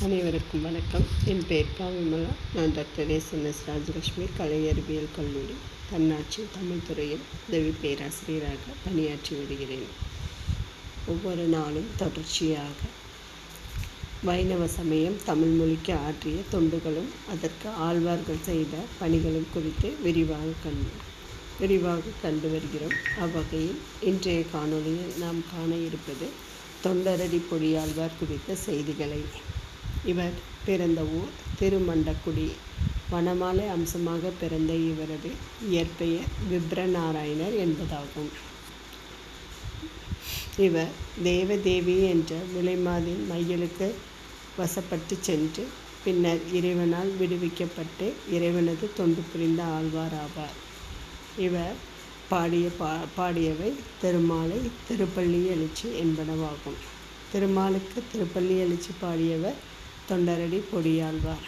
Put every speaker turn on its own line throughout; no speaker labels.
அனைவருக்கும் வணக்கம். என் பெயர் விமலா. நான் டாக்டர் எஸ் ராஜலட்சுமி கலை அறிவியல் கல்லூரி தன்னாட்சி தமிழ் துறையில் உதவி பேராசிரியராக பணியாற்றி வருகிறேன். ஒவ்வொரு நாளும் தொடர்ச்சியாக வைணவ சமயம் தமிழ் மொழிக்கு ஆற்றிய தொண்டுகளும் அதற்கு ஆழ்வார்கள் செய்த பணிகளும் குறித்து விரிவாக கண்டு வருகிறோம். அவ்வகையில் இன்றைய காணொளியில் நாம் காண இருப்பது தொண்டரடி பொடியாழ்வார் குறித்த செய்திகளை. இவர் பிறந்த ஊர் திருமண்டக்குடி. வனமாலை அம்சமாக பிறந்த இவரது இயற்பெயர் விப்ரநாராயணர் என்பதாகும். இவர் தேவதேவி என்ற விலைமாதின் மையலுக்கு வசப்பட்டு சென்று பின்னர் இறைவனால் விடுவிக்கப்பட்டு இறைவனது தொண்டு புரிந்த ஆழ்வார் ஆவார். இவர் பாடியவை திருமாலை, திருப்பள்ளி எழுச்சி என்பனவாகும். திருமாலுக்கு திருப்பள்ளி எழுச்சி பாடியவர் தொண்டரடி பொடியாழ்வார்.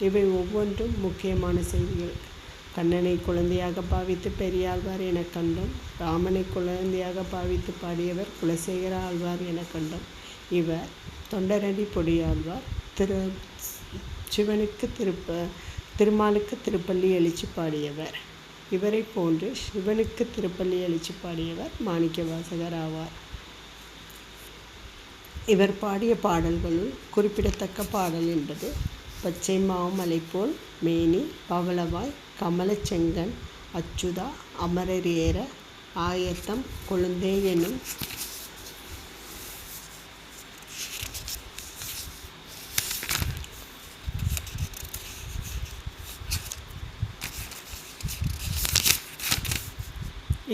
இவை ஒவ்வொன்றும் முக்கியமான செய்திகள். கண்ணனை குழந்தையாக பாவித்து பெரியாழ்வார் என கண்டோம். ராமனை குழந்தையாக பாவித்து பாடியவர் குலசேகர ஆழ்வார் என கண்டோம். இவர் தொண்டரடி பொடியாழ்வார் சிவனுக்கு திருமாலுக்கு திருப்பள்ளி எழுச்சி பாடியவர். இவரை போன்று சிவனுக்கு திருப்பள்ளி எழுச்சி பாடியவர் மாணிக்கவாசகர் ஆவார். இவர் பாடிய பாடல்களுள் குறிப்பிடத்தக்க பாடல் என்பது பச்சை மாமலை போல் மேனி, பவளவாய், கமலச் செங்கண், அச்சுதா, அமரர் ஏற, ஆயத்தம் கொழுந்தே எனும்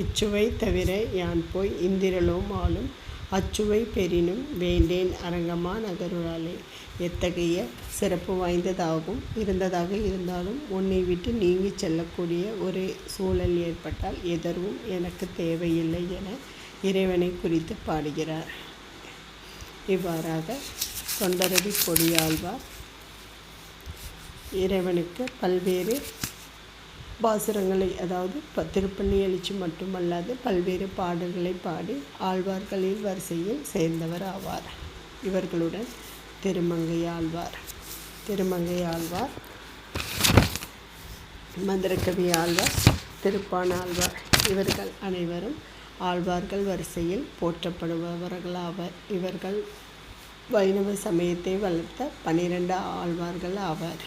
இச்சுவை தவிர யான் போய் இந்திரலோம் ஆளும் அச்சுவை பெறினும் வேண்டேன் அரங்கமா நகருளாலே. எத்தகைய சிறப்பு இருந்ததாக இருந்தாலும் உன்னை விட்டு நீங்கி செல்லக்கூடிய ஒரு சூழல் ஏற்பட்டால் எதற்கும் எனக்கு தேவையில்லை என இறைவனை குறித்து பாடுகிறார். இவ்வாறாக தொண்டரடி பொடியாழ்வார் இறைவனுக்கு பல்வேறு பாசுரங்களை, அதாவது திருப்பள்ளி எழுச்சி மட்டுமல்லாது பல்வேறு பாடல்களை பாடி ஆழ்வார்களின் வரிசையில் சேர்ந்தவர் ஆவார். இவர்களுடன் திருமங்கை ஆழ்வார், மதுரகவி ஆழ்வார், திருப்பான ஆழ்வார் இவர்கள் அனைவரும் ஆழ்வார்கள் வரிசையில் போற்றப்படுபவர்களாவர். இவர்கள் வைணவ சமயத்தை வளர்த்த 12 ஆழ்வார்கள் ஆவார்.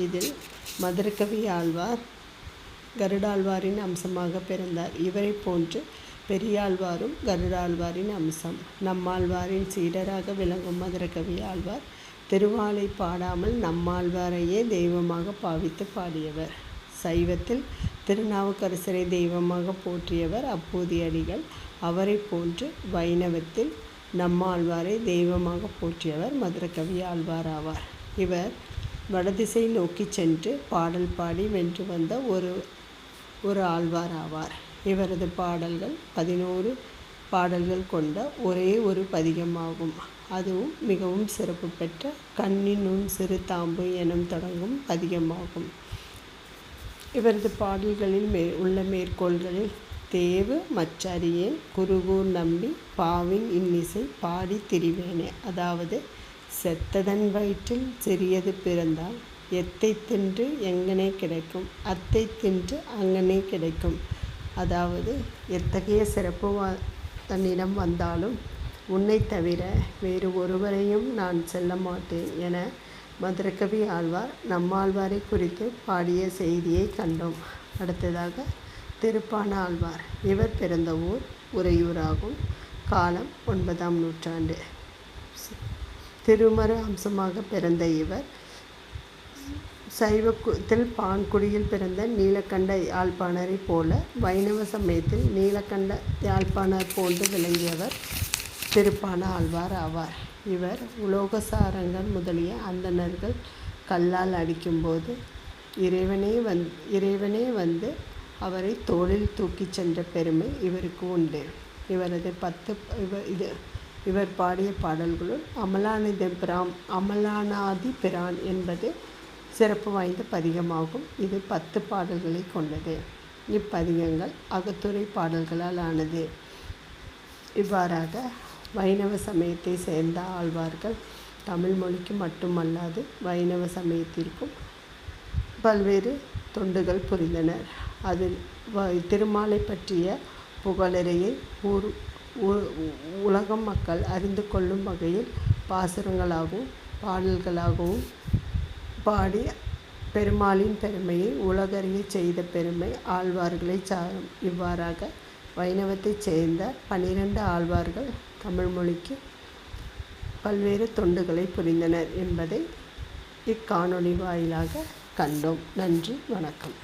இதில் மதுரகவி ஆழ்வார் கருடாழ்வாரின் அம்சமாக பிறந்தார். இவரை போன்று பெரியாழ்வாரும் கருடாழ்வாரின் அம்சம். நம்மாழ்வாரின் சீடராக விளங்கும் மதுரகவி ஆழ்வார் திருவாலை பாடாமல் நம்மாழ்வாரையே தெய்வமாக பாவித்து பாடியவர். சைவத்தில் திருநாவுக்கரசரை தெய்வமாக போற்றியவர் அப்பூதியடிகள். அவரை போன்று வைணவத்தில் நம்மாழ்வாரை தெய்வமாக போற்றியவர் மதுரகவி ஆழ்வார் ஆவார். இவர் வடதிசை நோக்கி சென்று பாடல் பாடி வென்று வந்த ஒரு ஆழ்வார் ஆவார். இவரது பாடல்கள் 11 பாடல்கள் கொண்ட ஒரே ஒரு பதிகமாகும். அதுவும் மிகவும் சிறப்பு பெற்ற கண்ணின் நுண் சிறு தாம்பு எனும் தொடங்கும் பதிகமாகும். இவரது பாடல்களில் உள்ள மேற்கோள்களில் தேவு மச்சரியேன் குருகூர் நம்பி பாவின் இன்னிசை பாடி திரிவேனே, அதாவது செத்ததன் வயிற்றில் சிறியது பிறந்தால் எத்தை தின்று எங்கனே கிடைக்கும், அத்தை தின்று அங்கனே கிடைக்கும். அதாவது எத்தகைய சிறப்பு தன்னிடம் வந்தாலும் உன்னை தவிர வேறு ஒருவரையும் நான் செல்ல மாட்டேன் என மதுரகவி ஆழ்வார் நம்மாழ்வாரை குறித்து பாடிய செய்தியை கண்டோம். அடுத்ததாக திருப்பான ஆழ்வார். இவர் பிறந்த ஊர் உறையூராகும். காலம் 9ஆம் நூற்றாண்டு. திருமரு அம்சமாக பிறந்த இவர் சைவத்தில் பான்குடியில் பிறந்த நீலகண்ட யாழ்ப்பாணரை போல வைணவ சமயத்தில் நீலகண்ட யாழ்ப்பாணர் போன்று விளங்கியவர் திருப்பான ஆழ்வார் ஆவார். இவர் உலோகசாரங்கர் முதலிய அந்தணர்கள் கல்லால் அடிக்கும்போது இறைவனே வந்து அவரை தோளில் தூக்கிச் சென்ற பெருமை இவருக்கு உண்டு. இவரது இவர் பாடிய பாடல்களுள் அமலானாதி பிரான் என்பது சிறப்பு வாய்ந்த பதிகமாகும். இது 10 பாடல்களை கொண்டது. இப்பதிகங்கள் அகத்துரை பாடல்களால் ஆனது. இவ்வாறாக வைணவ சமயத்தை சேர்ந்த ஆழ்வார்கள் தமிழ் மொழிக்கு மட்டுமல்லாது வைணவ சமயத்திற்கும் பல்வேறு தொண்டுகள் புரிந்தனர். அதில் திருமாலை பற்றிய புகழுரையை உலகம் மக்கள் அறிந்து கொள்ளும் வகையில் பாசுரங்களாகவும் பாடல்களாகவும் பாடி பெருமாளின் பெருமையை உலகறிய செய்த பெருமை ஆழ்வார்களை சாரும். இவ்வாறாக வைணவத்தைச் சேர்ந்த 12 ஆழ்வார்கள் தமிழ் மொழிக்கு பல்வேறு தொண்டுகளை புரிந்தனர் என்பதை இக்காணொளி வாயிலாக கண்டோம். நன்றி, வணக்கம்.